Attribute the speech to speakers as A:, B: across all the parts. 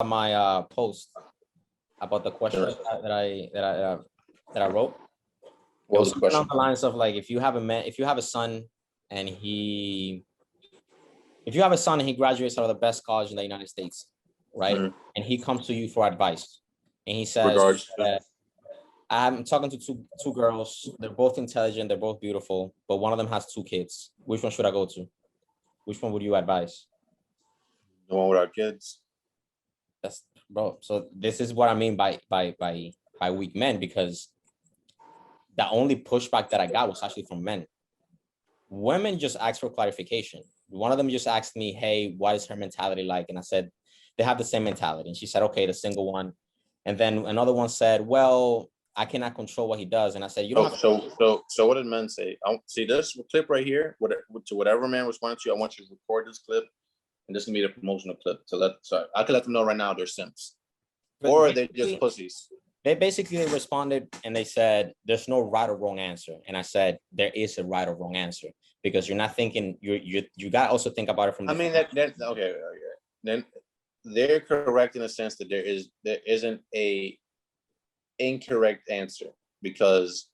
A: my post about the question that I wrote. It
B: What
A: was
B: was the
A: something
B: question?
A: along the lines of like, if you have a son and he graduates out of the best college in the United States, right?
B: Mhm.
A: And he comes to you for advice, and he says,
B: Regards to
A: I'm talking to two girls. They're both intelligent. They're both beautiful, but one of them has 2 kids. Which one should I go to? Which one would you advise?
B: the one without kids.
A: That's bro. So this is what I mean by weak men, because the only pushback that I got was actually from men. Women just asked for clarification. One of them just asked me, "Hey, what is her mentality like?" And I said, "They have the same mentality." And she said, "Okay, the single one." And then another one said, "Well, I cannot control what he does." And I said, "You don't have to."
B: So what did men say? I see this clip right here. To whatever man responded to you, I want you to record this clip, and this can be the promotional clip so I can let them know right now they're simps, or they're just pussies.
A: They basically responded and they said, "There's no right or wrong answer." And I said, "There is a right or wrong answer, because you're not thinking. You got to also think about it from."
B: I mean that's okay. Then they're correct in the sense that there isn't a incorrect answer because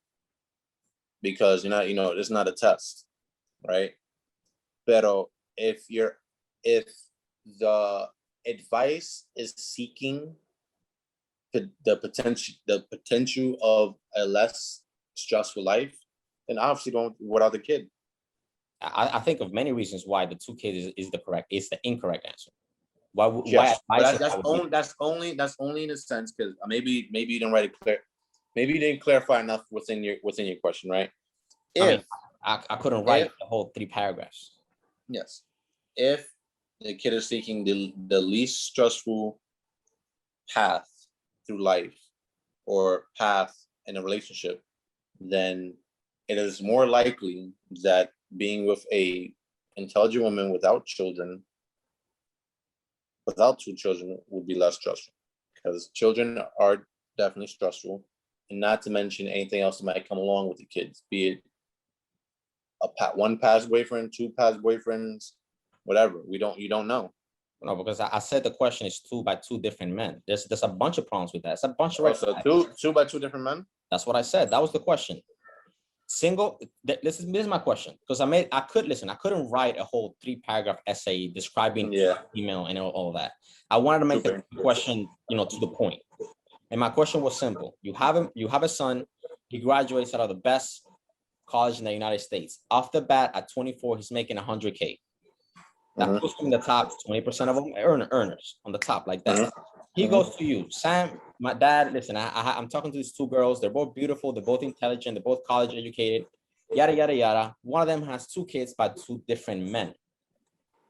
B: it's not a test, right? Pero if the advice is seeking the potential of a less stressful life, then obviously don't without the kid.
A: I think of many reasons why the 2 kids is the incorrect answer.
B: Yes,
A: Why
B: but that's only in a sense because maybe you didn't write it clear. Maybe you didn't clarify enough within your question, right?
A: I couldn't write the whole 3 paragraphs.
B: Yes. If the kid is seeking the least stressful path through life or path in a relationship, then it is more likely that being with a intelligent woman without 2 children would be less stressful, because children are definitely stressful, and not to mention anything else that might come along with the kids, be it one past boyfriend, 2 past boyfriends, whatever. You don't know.
A: No, because I said the question is 2 by 2 different men. There's a bunch of problems with that. It's a bunch of
B: so two by 2 different men.
A: That's what I said. That was the question. Single. This is my question, because I couldn't write a whole 3 paragraph essay describing email and all that. I wanted to make the question, to the point. And my question was simple. You have a son. He graduates out of the best college in the United States. Off the bat, at 24, he's making $100K. That puts him in the top 20% of them earners on the top like that. He goes to you, Sam. My dad, listen, I'm talking to these 2 girls. They're both beautiful. They're both intelligent. They're both college educated. Yada, yada, yada. One of them has 2 kids by 2 different men.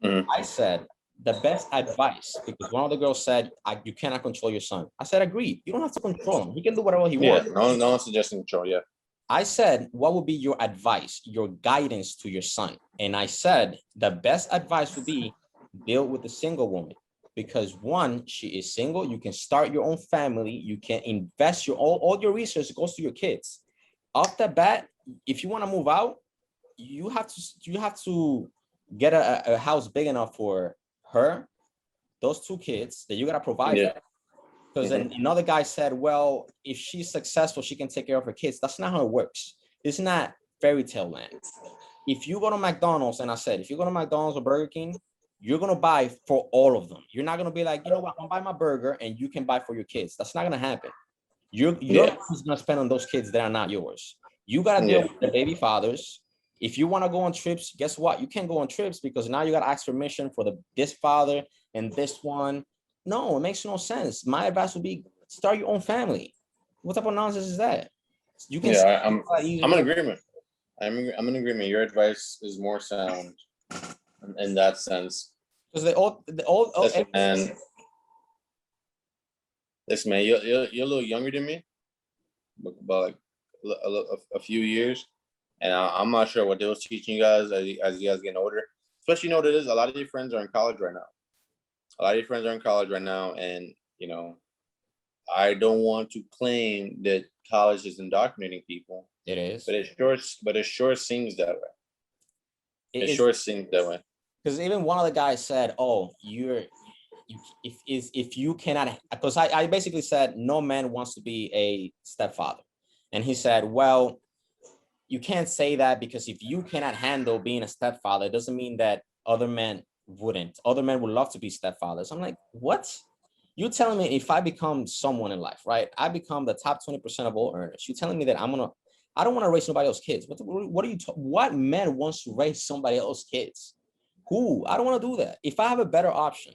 A: I said, the best advice, because one of the girls said, you cannot control your son. I said, agreed. You don't have to control him. He can do whatever he wants.
B: No one's suggesting control, yeah.
A: I said, what would be your advice, your guidance to your son? And I said, the best advice would be deal with a single woman, because 1, she is single. You can start your own family. You can invest all your research goes to your kids. Off the bat, if you want to move out, you have to get a house big enough for her, those 2 kids that you got to provide for. Because then another guy said, well, if she's successful, she can take care of her kids. That's not how it works. It's not fairy tale land. If you go to McDonald's, and I said, if you go to McDonald's or Burger King, you're going to buy for all of them. You're not going to be like, you know what, I'm going to buy my burger and you can buy for your kids. That's not going to happen. You're going to spend on those kids that are not yours. You got to deal with the baby fathers. If you want to go on trips, guess what? You can't go on trips because now you got to ask permission for this father and this one. No, it makes no sense. My advice would be start your own family. What type of nonsense is that?
B: You can. Yeah, I'm in agreement. I'm in agreement. Your advice is more sound in that sense.
A: Because they all.
B: Listen, man, you're a little younger than me, about like a few years, and I'm not sure what they was teaching you guys as you guys getting older. Especially, what it is. A lot of your friends are in college right now. And I don't want to claim that college is indoctrinating people.
A: It is,
B: but it sure seems that way. It sure seems that way.
A: Because even one of the guys said, "Oh, if you cannot, because I basically said no man wants to be a stepfather, and he said, well, you can't say that because if you cannot handle being a stepfather, it doesn't mean that other men wouldn't. Other men would love to be stepfathers. I'm like, what? You're telling me if I become someone in life, right? I become the top 20% of all earners. You're telling me that I don't want to raise somebody else's kids. What are you? What man wants to raise somebody else's kids? Who? I don't want to do that. If I have a better option,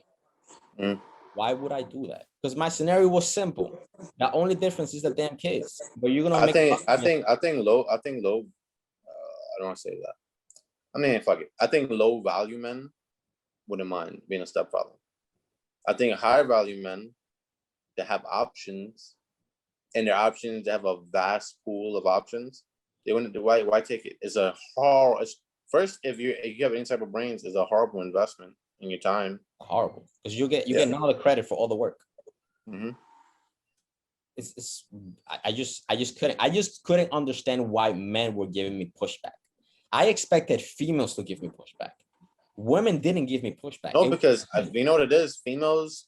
B: Mm.
A: why would I do that? Because my scenario was simple. The only difference is the damn kids. But you're gonna
B: I
A: make.
B: think I think I think low I think low. I don't want to say that. I mean, fuck it. I think low value men wouldn't mind being a stepfather. I think high value men that have options, and their options they have a vast pool of options. They wouldn't. Why take it? It's a hard. First, if you have any type of brains, it's a horrible investment in your time.
A: Horrible, because you
B: Yeah.
A: get none of the credit for all the work.
B: Mm-hmm.
A: It's I just couldn't understand why men were giving me pushback. I expected females to give me pushback. Women didn't give me pushback.
B: No, because you know what it is. Females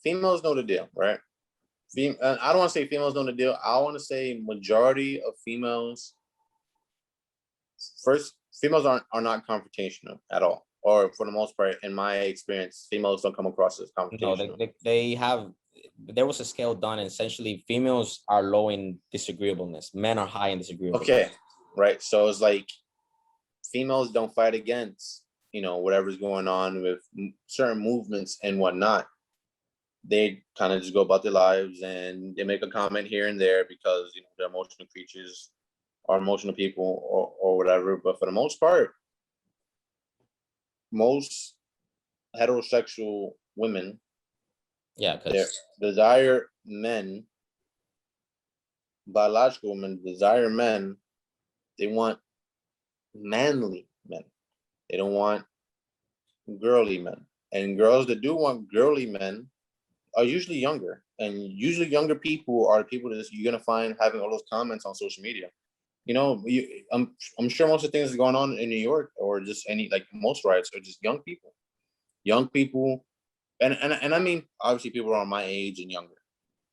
B: know the deal, right? I don't want to say females know the deal. I want to say majority of females. First, females are not confrontational at all, or for the most part, in my experience, females don't come across as
A: No,
B: confrontational.
A: they have. There was a scale done, and essentially, females are low in disagreeableness. Men are high in disagreeableness.
B: Okay, right. So it's like females don't fight against whatever's going on with certain movements and whatnot. They kind of just go about their lives and they make a comment here and there because they're emotional creatures or emotional people or whatever. But for the most part, most heterosexual women,
A: Yeah,
B: they
A: because
B: desire men, biological women desire men. They want manly men. They don't want girly men. And girls that do want girly men are usually younger. And usually younger people are the people that you're going to find having all those comments on social media. I'm sure most of the things that are going on in New York or just any, like most riots are just young people. Young people. And I mean, obviously people around my age and younger.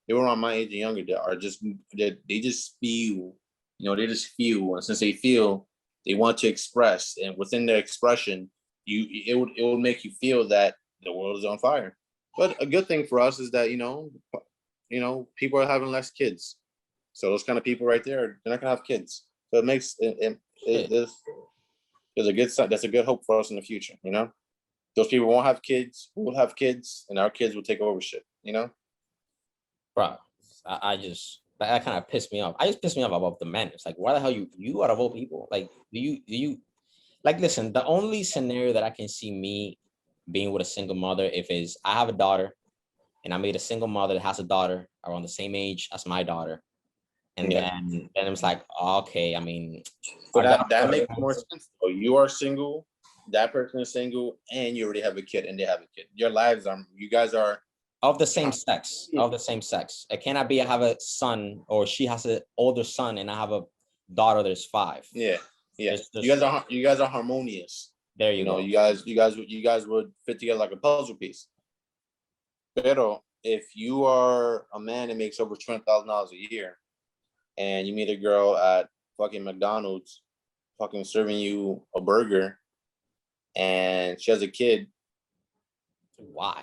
B: People around my age and younger that are just, they just feel, they just feel. And since they feel, they want to express. And within their expression, it would make you feel that the world is on fire. But a good thing for us is that people are having less kids, so those kind of people right there, they're not gonna have kids. So it makes there's a good sign. That's a good hope for us in the future. Those people won't have kids. We'll have kids, and our kids will take over shit.
A: bro, I just that kind of pissed me off. I just pissed me off about the men. It's like, why the hell you out of all people? Like, do you like listen? The only scenario that I can see me being with a single mother if is I have a daughter and I made a single mother that has a daughter around the same age as my daughter. And then it's like, okay, I mean,
B: but that makes more sense. So you are single, that person is single, and you already have a kid, and they have a kid. You guys are
A: of the same sex. It cannot be I have a son or she has an older son and I have a daughter that's 5.
B: Yeah.
A: There's-
B: You guys are harmonious.
A: There you go.
B: You guys would fit together like a puzzle piece. Pero if you are a man that makes over $20,000 a year, and you meet a girl at fucking McDonald's, fucking serving you a burger, and she has a kid,
A: Why?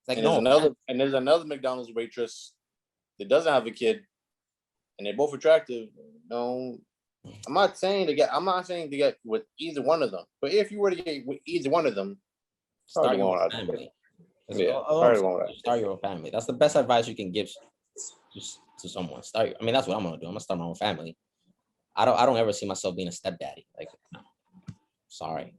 A: It's like,
B: and there's another McDonald's waitress that doesn't have a kid, and they're both attractive. No, I'm not saying to get with either one of them, but if you were to get with either one of them,
A: start your own family. Start your own family. That's the best advice you can give just to someone. I mean, that's what I'm gonna do. I'm gonna start my own family. I don't ever see myself being a stepdaddy. Like, no. Sorry.